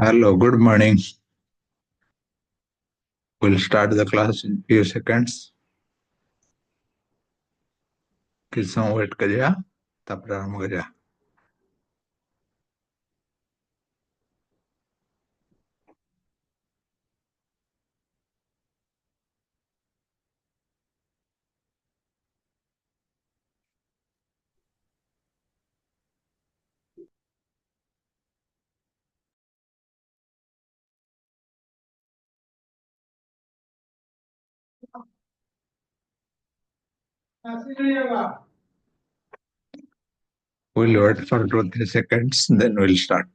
Hello, good morning. We'll start the class in few seconds. किस समय wait करिए तब प्रारंभ करिए. We'll wait for 2-3 seconds, then we'll start.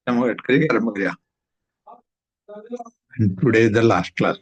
समय वेट करिए प्रारंभ करिए. And today is the last class.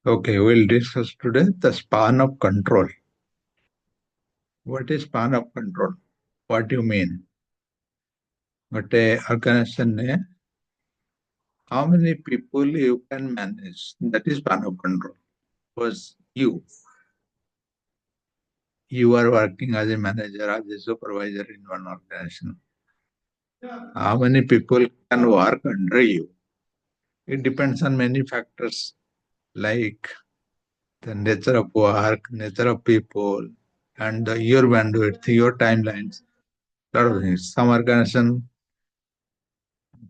Okay, we'll discuss today the span of control. What is span of control? What do you mean? But a organization, how many people you can manage? That is span of control. Was you are working as a manager, as a supervisor in one organization. How many people can work under you? It depends on many factors like the nature of work, nature of people, and your bandwidth, your timelines. Lot of things. Some organization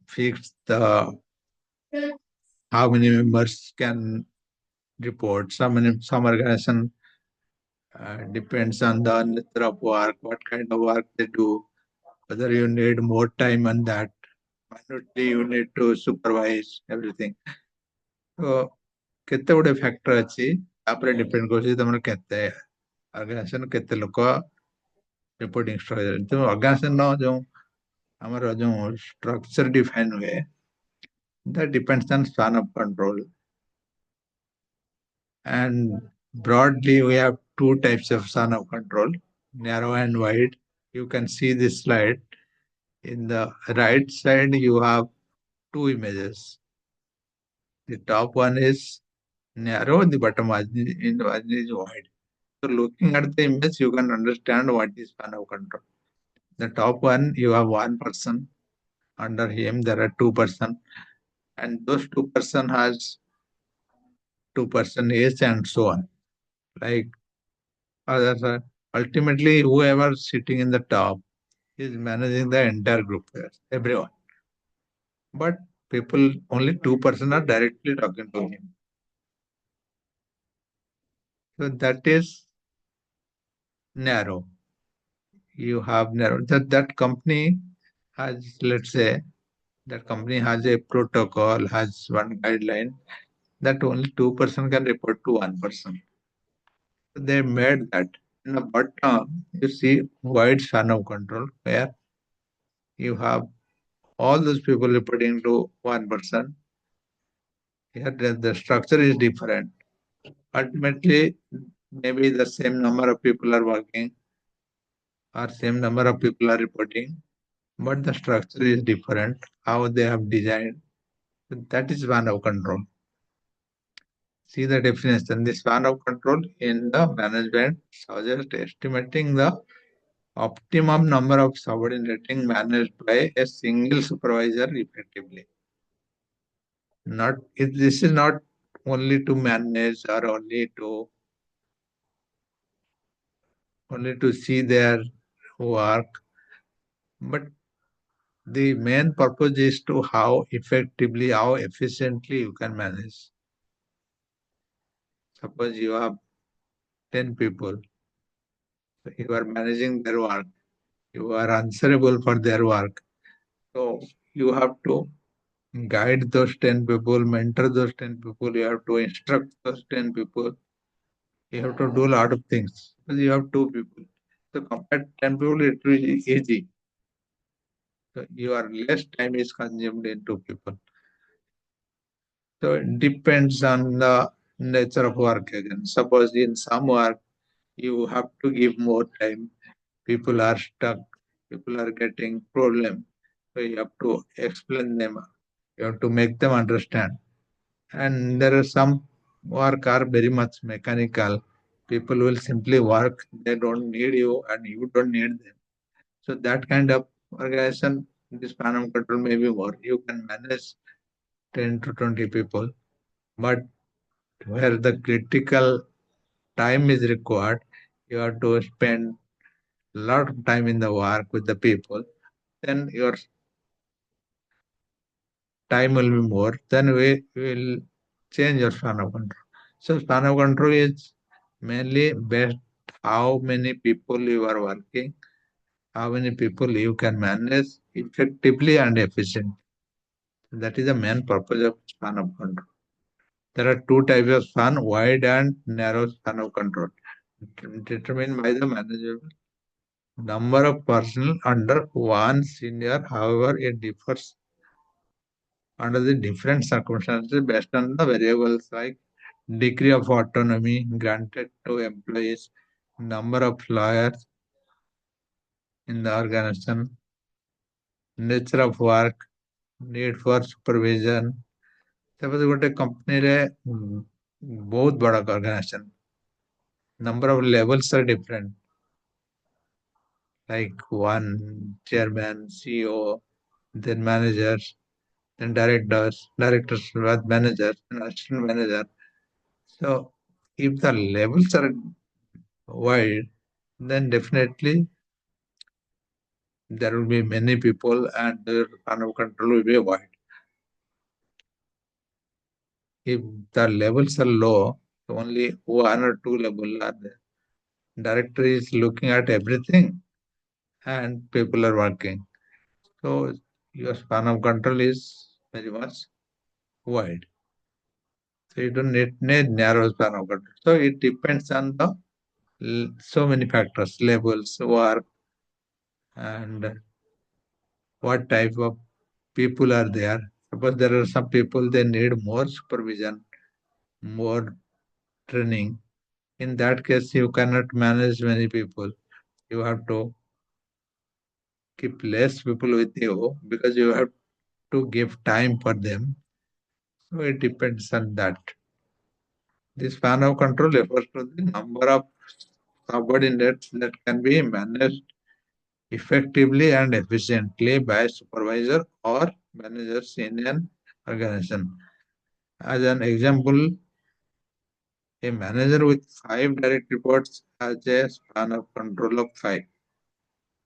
fix the how many members can report. Some organization depends on the nature of work, what kind of work they do, whether you need more time on that. Minutely you need to supervise everything. So କେତେ ଗୁଡେ factor ଅଛି ତାପରେ depend କରୁଛି ତମର କେତେ organisation କେତେ ଲୋକ reporting structure ଯୋଉ ଅର୍ଗାନାଇଜେସନ ଯୋଉ ଆମର ଯୋଉ ଷ୍ଟ୍ରକ୍ଚର ଡିଫାଇନ ହୁଏ that depends on span of control. And broadly we have two types of span of control, narrow and wide. You can see this slide. In the right side you have two images. The top one is narrow, the bottom one is wide. So looking at the image, you can understand what is span of control. The top one, you have one person. Under him, there are two person, and those two person has two person each, and so on. Like others are, ultimately, whoever sitting in the top is managing the entire group, everyone. But people, only two person are directly talking to him. So that is narrow. You have narrow. That company has, let's say, that company has a protocol, has one guideline that only two person can report to one person. So they made that. In the bottom, you see wide span of control where you have all those people reporting to one person. Here the structure is different. Ultimately, maybe the same number of people are working or same number of people are reporting, but the structure is different, how they have designed. That is span of control. See the definition. The span of control in the management suggests estimating the optimum number of subordinating managed by a single supervisor effectively. This is not only to manage or only to see their work, but the main purpose is to how effectively, how efficiently you can manage. Suppose you have 10 people, you are managing their work, you are answerable for their work. So you have to guide those 10 people, mentor those 10 people, you have to instruct those 10 people, you have to do a lot of things because you have two people. So compared to 10 people, it is easy. So your less time is consumed in two people. So it depends on the nature of work again. Suppose in some work, you have to give more time. People are stuck. People are getting problem. So you have to explain them. You have to make them understand. And there are some work are very much mechanical. People will simply work. They don't need you and you don't need them. So that kind of organization, this span of control may be more. You can manage 10 to 20 people, but where the critical time is required, you have to spend a lot of time in the work with the people, then your time will be more, then we will change your span of control. So span of control is mainly based how many people you are working, how many people you can manage effectively and efficiently. That is the main purpose of span of control. There are two types of span, wide and narrow span of control, determined by the manager. Number of personnel under one senior, however, it differs under the different circumstances based on the variables like degree of autonomy granted to employees, number of lawyers in the organization, nature of work, need for supervision. Suppose ଗୋଟେ company ବହୁତ ବଡ଼ organization, number of levels are different, like one chairman, CEO, then managers, then directors, managers, and assistant manager. So if the levels are wide, then definitely there will be many people and the span of control will be wide. If the levels are low, only one or two levels are there. Director is looking at everything and people are working. So your span of control is very much wide. So you don't need narrow span of control. So it depends on the so many factors, levels, work, and what type of people are there. Suppose there are some people they need more supervision, more training. In that case, you cannot manage many people. You have to keep less people with you because you have to give time for them. So it depends on that. This span of control refers to the number of subordinates that can be managed effectively and efficiently by supervisor or managers in an organization. As an example, a manager with five direct reports has a span of control of five.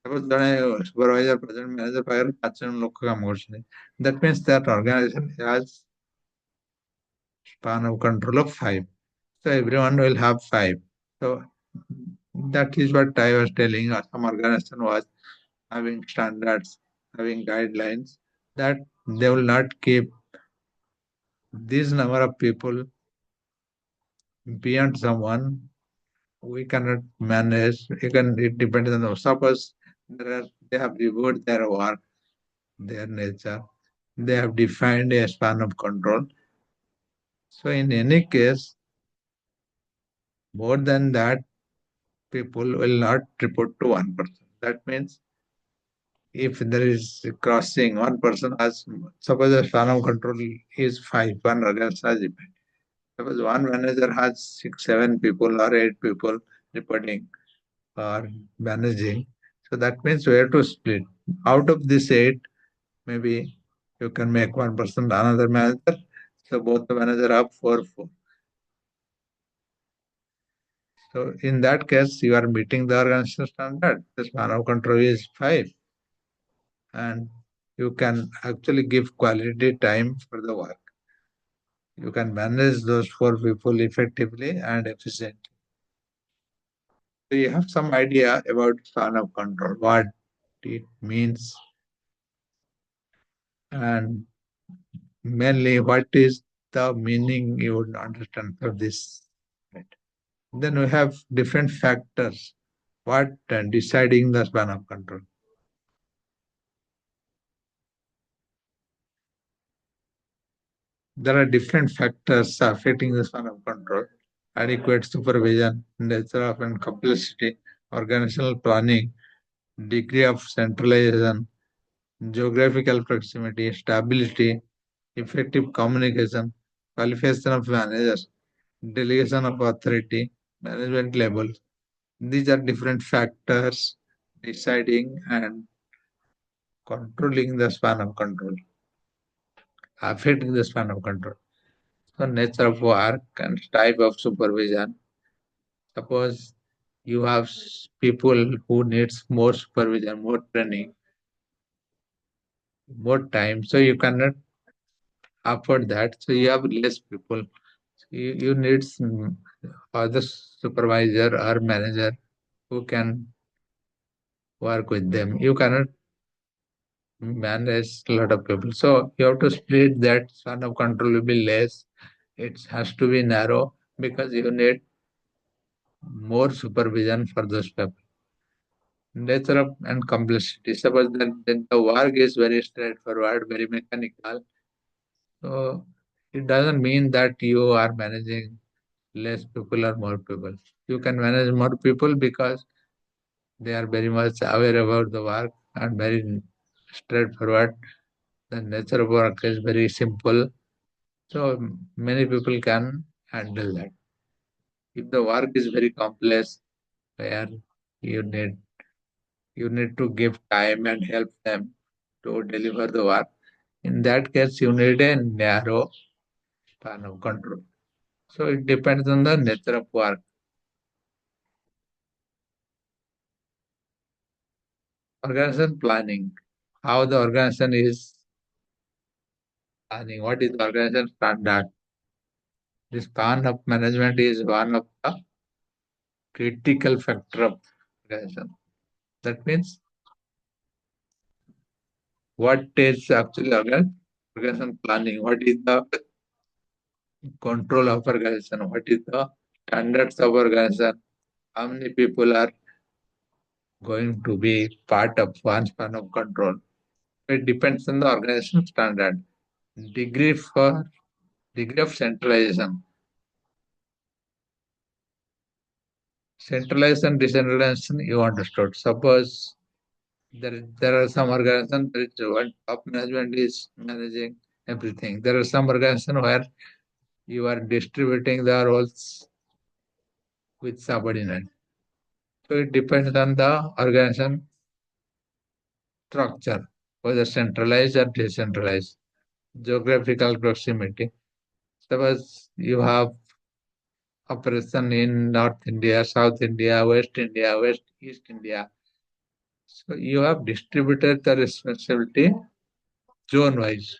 Suppose ଜଣେ supervisor, project manager ପାଖରେ 5 ଜଣ ଲୋକ କାମ କରୁଛନ୍ତି. That means that organization has span of control of five. So everyone will have five. So that is what I was telling. Some organization was having standards, having guidelines that they will not keep this number of people beyond someone. We cannot manage. It depends on the suppose they have reviewed their work, their nature. They have defined a span of control. So in any case, More than that, people will not report to one person. That means if there is crossing, one person has, suppose the span of control is five, one organization has it. Suppose one manager has six, seven people or eight people reporting or managing. So that means we have to split. Out of this eight, maybe you can make one person another manager. So both the manager have four, four. So in that case, you are meeting the organization standard. The span of control is five, and you can actually give quality time for the work. You can manage those four people effectively and efficiently. So you have some idea about span of control, what it means, and mainly what is the meaning you would understand for this. Right. Then we have different factors. What deciding the span of control? There are different factors affecting the span of control. Adequate supervision, nature of and complexity, organizational planning, degree of centralization, geographical proximity, stability, effective communication, qualification of managers, delegation of authority, management level. These are different factors deciding and controlling the span of control, affecting the span of control. So nature of work and type of supervision. Suppose you have people who needs more supervision, more training, more time, so you cannot afford that. So you have less people. You need some other supervisor or manager who can work with them. You cannot manage a lot of people. So you have to split that span of control will be less. It has to be narrow because you need more supervision for those people. Nature of and complexity. Suppose that the work is very straightforward, very mechanical. So it doesn't mean that you are managing less people or more people. You can manage more people because they are very much aware about the work and very straightforward. The nature of work is very simple. So many people can handle that. If the work is very complex, where you need you need to give time and help them to deliver the work. In that case, you need a narrow span of control. So it depends on the nature of work. Organization planning, how the organization is planning, what is the organization standard. This span of management is one of the critical factor of organization. That means what is actually organization planning, what is the control of organization, what is the standards of organization, how many people are going to be part of one span of control. It depends on the organization standard. Degree for degree of centralization. Centralization, decentralization, you understood. Suppose there are some organizations where one top management is managing everything. There are some organizations where you are distributing the roles with subordinate. So it depends on the organization structure, whether centralized or decentralized. Geographical proximity. Suppose you have operation in North India, South India, West, East India. So you have distributed the responsibility zone wise.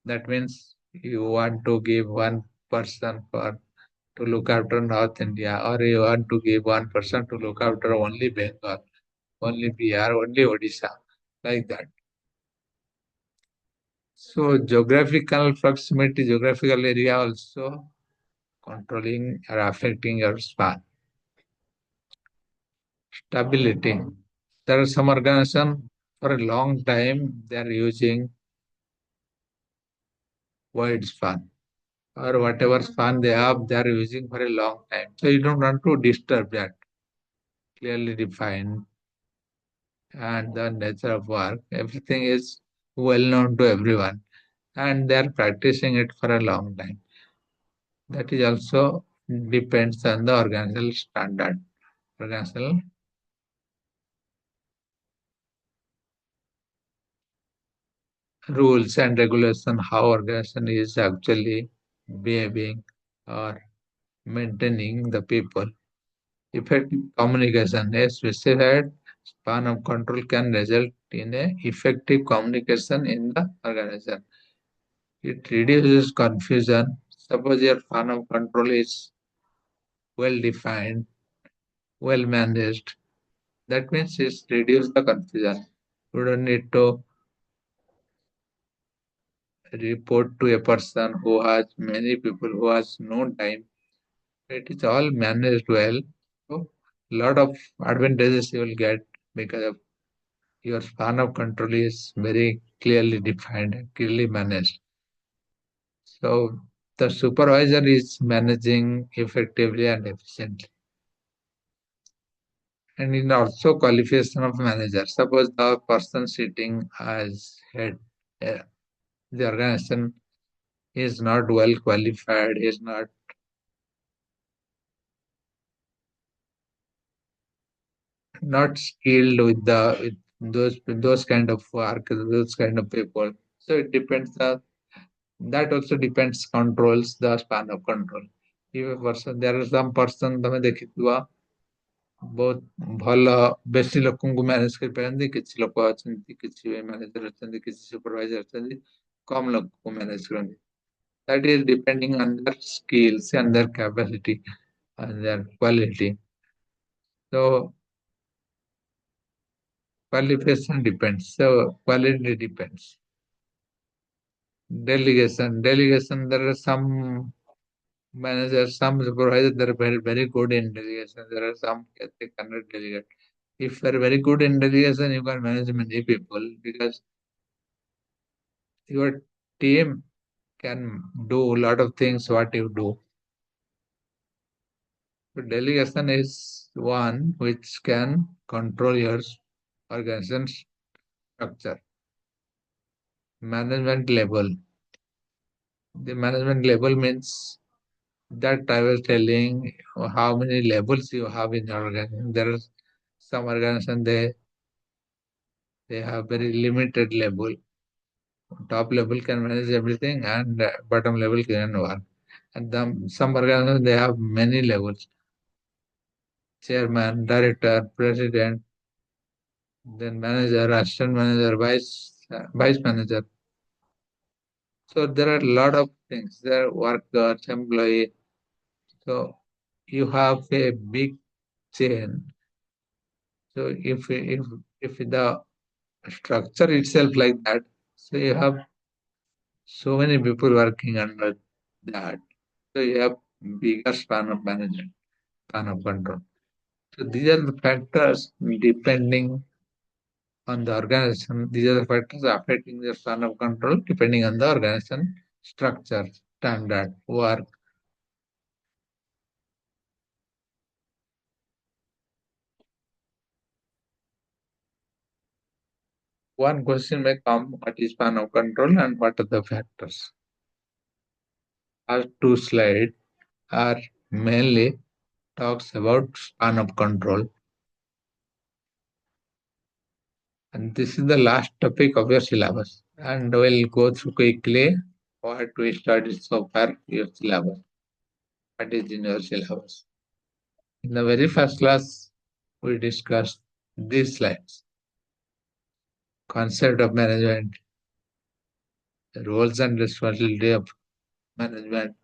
That means you want to give one person for to look after North India, or you want to give one person to look after only Bengal, only Bihar, only Odisha, like that. So geographical proximity, geographical area also controlling or affecting your span. Stability. There are some organization for a long time they are using wide span. or whatever span they have, they are using for a long time. So you don't want to disturb that. Clearly defined and the nature of work. Everything is well known to everyone and they are practicing it for a long time. That is also depends on the organizational standard, organizational rules and regulation, how organization is actually behaving or maintaining the people. Effective communication, a specified span of control can result in a effective communication in the organization. It reduces confusion. Suppose your span of control is well defined, well managed. That means it's reduce the confusion. You don't need to report to a person who has many people who has no time. It is all managed well. So lot of advantages you will get because of your span of control is very clearly defined and clearly managed. So the supervisor is managing effectively and efficiently. And in also qualification of manager. Suppose the person sitting as head, uh, the organization is not well qualified, is not skilled with the with those kind of work, those kind of people. So it depends. That also depends controls the span of control. If a person, there are some person ତମେ ଦେଖିଥିବ ବହୁତ ଭଲ ବେଶୀ ଲୋକଙ୍କୁ manage କରିପାରନ୍ତି, କିଛି ଲୋକ ଅଛନ୍ତି, କିଛି ମ୍ୟାନେଜର ଅଛନ୍ତି, କିଛି ସୁପରଭାଇଜର ଅଛନ୍ତି, କମ ଲୋକଙ୍କୁ ମ୍ୟାନେଜ କରନ୍ତି. That is depending on their skills and their capacity and their quality. So qualification depends. So quality depends. Delegation. There are some managers, some supervisors that are very good in delegation. There are some that they cannot delegate. If you are very good in delegation, you can manage many people because your team can do a lot of things what you do. So delegation is one which can control your organization structure. Management level. The management level means that I was telling how many levels you have in your organization. There are some organizations they have very limited level. Top level can manage everything and bottom level can work. And some organizations they have many levels. Chairman, director, president, then manager, assistant manager, vice manager. So there are a lot of things. There are workers, employee. So you have a big chain. So if the structure itself like that, so you have so many people working under that. So you have bigger span of management, span of control. So these are the factors depending on the organization. These are the factors affecting the span of control depending on the organization structure, standard, work. One question may come, what is span of control and what are the factors? Our two slides are mainly talks about span of control. And this is the last topic of your syllabus. And we'll go through quickly what we studied so far your syllabus. What is in your syllabus? In the very first class, we discussed these slides. Concept of management, the roles and responsibility of management,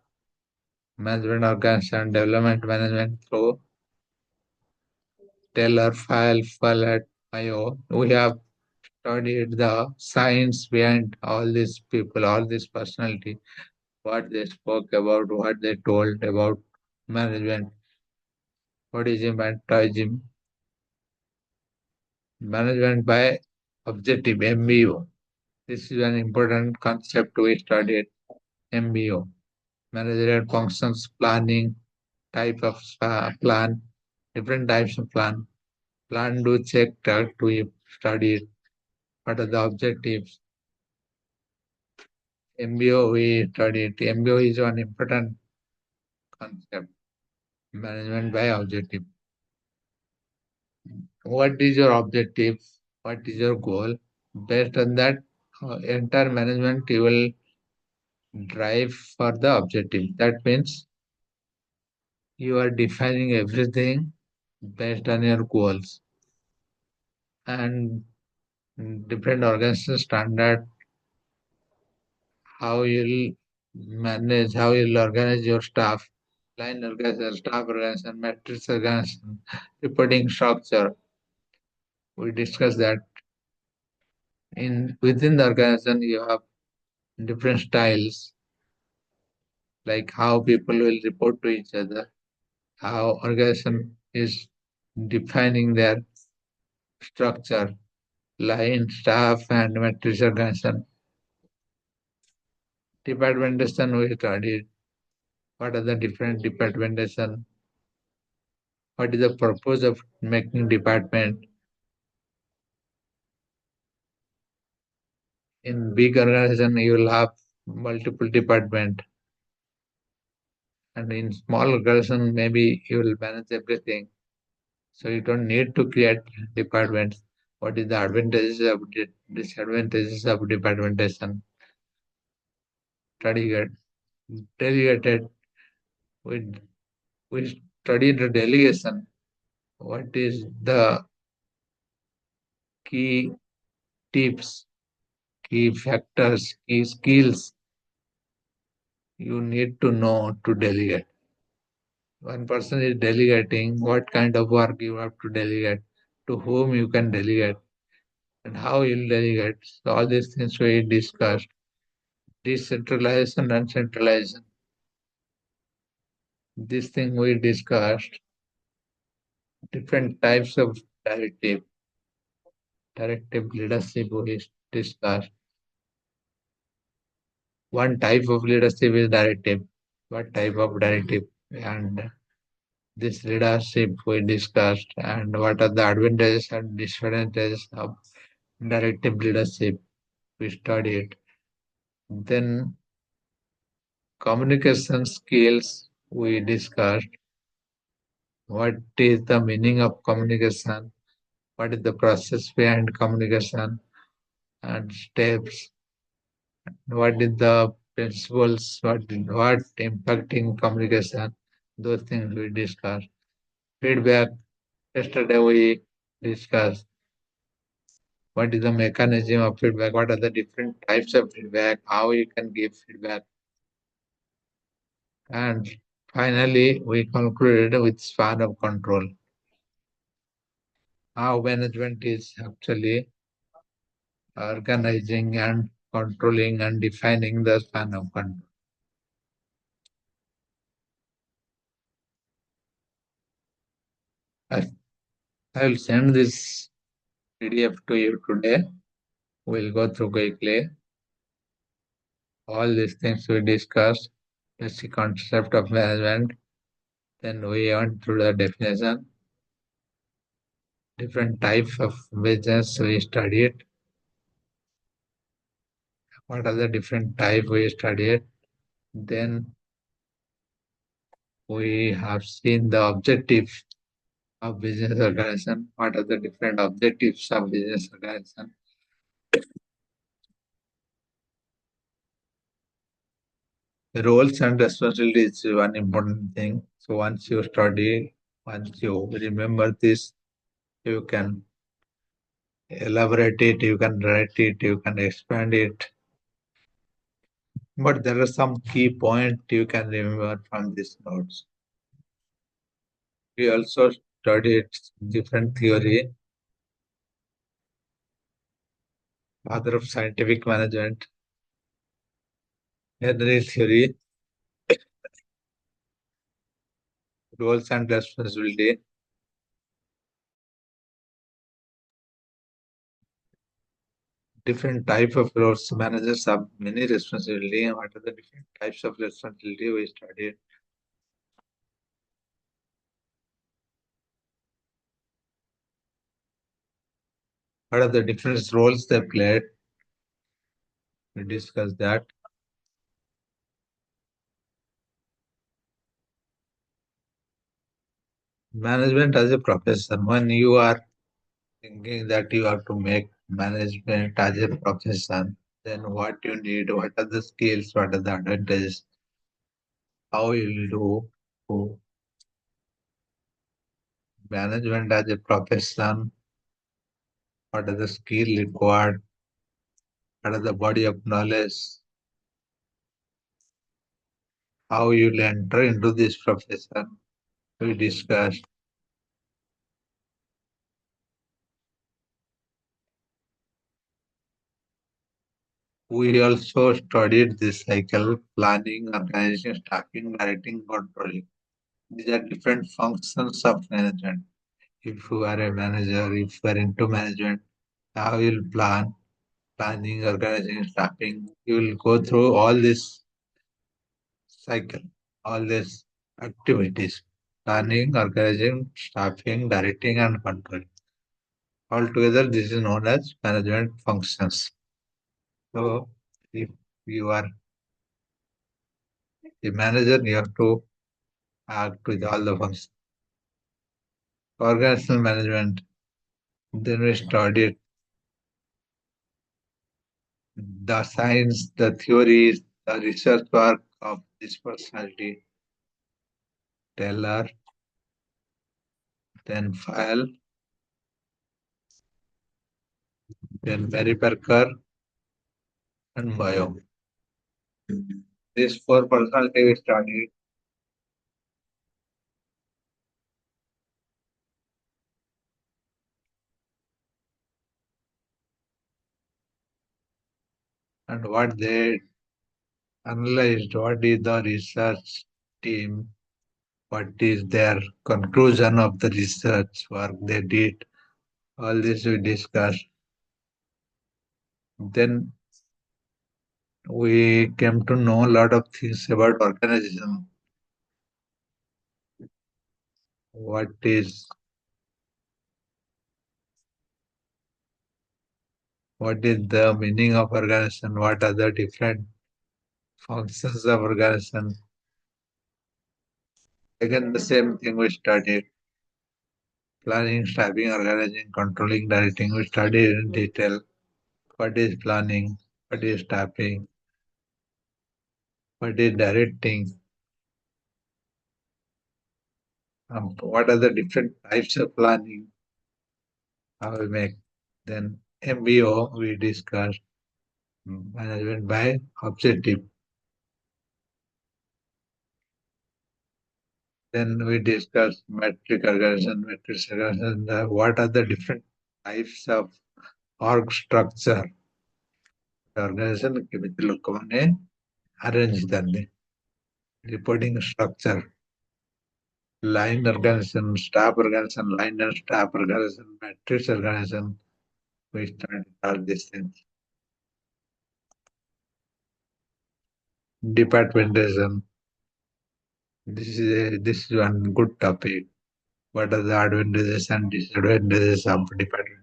management organization, development management through Taylor, File, Follett, IO. We have studied the science behind all these people, all this personality, what they spoke about, what they told about management, Buddhism and Taoism, management by objective, MBO. This is an important concept we studied, MBO. managerial functions, planning, type of plan, different types of plan. Plan, do, check, track, to study it. What are the objectives? MBO, we studied. MBO is one important concept, management by objective. What is your objective? What is your goal? Based on that, entire management you will drive for the objective. That means you are defining everything based on your goals and different organization standard, how you'll manage, how you'll organize your staff, line organization, staff organization, matrix organization, reporting structure. We discussed that in within the organization you have different styles, like how people will report to each other, how organization is defining their structure, line, staff, and matrix organization. Departmentation we studied. What are the different departmentation? What is the purpose of making department? In big organization, you will have multiple department, and in small organization, maybe you will manage everything. So you don't need to create departments. What is the advantages of disadvantages of departmentation? Study delegated. We we studied the delegation. What is the key tips, key factors, key skills you need to know to delegate? One person is delegating, what kind of work you have to delegate, to whom you can delegate, and how you'll delegate. So all these things we discussed. Decentralization and centralization. This thing we discussed. Different types of directive leadership we discussed. One type of leadership is directive. What type of directive? And this leadership we discussed, and what are the advantages and disadvantages of directive leadership we studied. Then communication skills we discussed. What is the meaning of communication? What is the process behind communication and steps? What is the principles? What impacting communication? Those things we discussed. Feedback. Yesterday we discussed what is the mechanism of feedback, what are the different types of feedback, how you can give feedback. And finally, we concluded with span of control. How management is actually organizing and controlling and defining the span of control. I I will send this PDF to you today. We'll go through quickly all these things we discussed, basic concept of management. Then we went through the definition, different types of business we studied. What are the different type we studied? Then we have seen the objective of business organization. What are the different objectives of business organization? The roles and responsibilities is one important thing. So once you study, once you remember this, you can elaborate it, you can write it, you can expand it. But there are some key points you can remember from these notes. We also studied different theory, father of scientific management, Henry theory, roles and responsibility, different type of roles. Managers have many responsibility. And what are the different types of responsibility we studied? What are the different roles they played? We discussed that. Management as a profession. When you are thinking that you have to make management as a profession, then what you need, what are the skills, what are the advantages, how you will do to management as a profession, what are the skill required, what are the body of knowledge, how you will enter into this profession. We discussed. We also studied this cycle, planning, organizing, staffing, directing, controlling. These are different functions of management. If you are a manager, if you are into management, how you will planning, organizing, staffing. You will go through all this cycle, all these activities, planning, organizing, staffing, directing, and controlling. Altogether, this is known as management functions. So, if you are a manager, you have to act with all the functions. Organizational management, then we studied the science, the theories, the research work of this personality, teller, then file, then Mary Parker, and bio. These four personality we studied, and what they analyzed, what is the research team, what is their conclusion of the research work they did. All this we discussed. Then we came to know a lot of things about organization. What is the meaning of organization? What are the different functions of organization? Again, the same thing we studied. Planning, staffing, organizing, controlling, directing. We studied in detail. What is planning? What is staffing? What is directing? What are the different types of planning? How we make? Then MBO we discussed, management by objective. Then we discussed metric organization, matrix organization. What are the different types of org structure? Organization keମିତି ଲୋକମାନେ arrange ହେଇଥାନ୍ତି. Reporting structure, line organization, staff organization, line and staff organization, matrix organization. We studied all these things. Departmentation. This is one good topic. What are the advantages and disadvantages of department?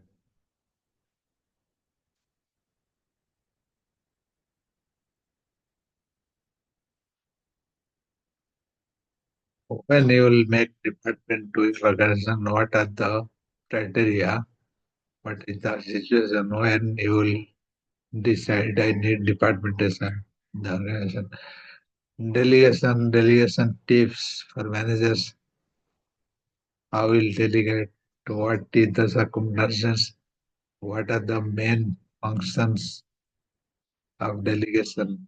When you will make department to your organization, what are the criteria? What is the situation when you will decide I need departmentation in the organization? Delegation tips for managers. How will delegate? What is the circumstances? What are the main functions of delegation?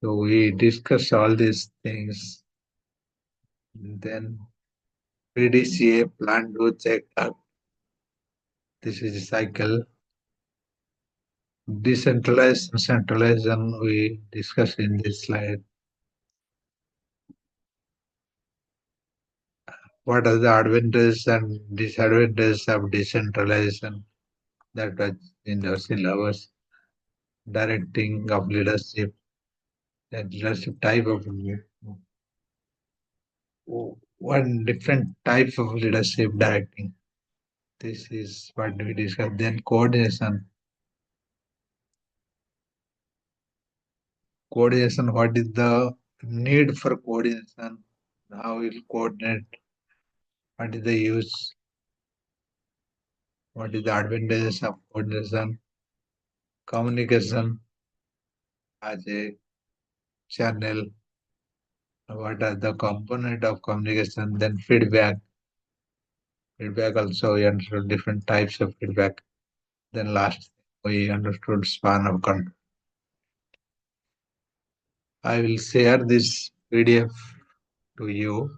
So we discuss all these things. Then PDCA, plan, do, check, act. This is a cycle. Decentralized and centralization we discussed in this slide. What are the advantages and disadvantages of decentralization? that was in the syllabus. Directing of leadership, that leadership type of one different type of leadership directing. This is what we discussed. Then coordination. Coordination, what is the need for coordination? How we'll coordinate? What is the use? What is the advantages of coordination? Communication as a channel. What are the component of communication? Then feedback. Feedback also we understood different types of feedback. Then last we understood span of control. I will share this PDF to you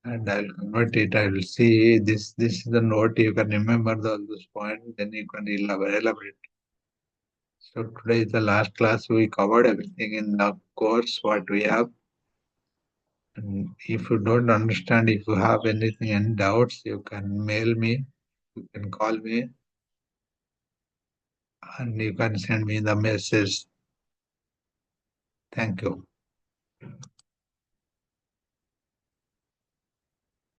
and I'll convert it. I will see this. This is the note. You can remember those points, then you can elaborate. So today is the last class. We covered everything in the course what we have. And if you don't understand, if you have anything, any doubts, you can mail me, you can call me, and you can send me the message. Thank you.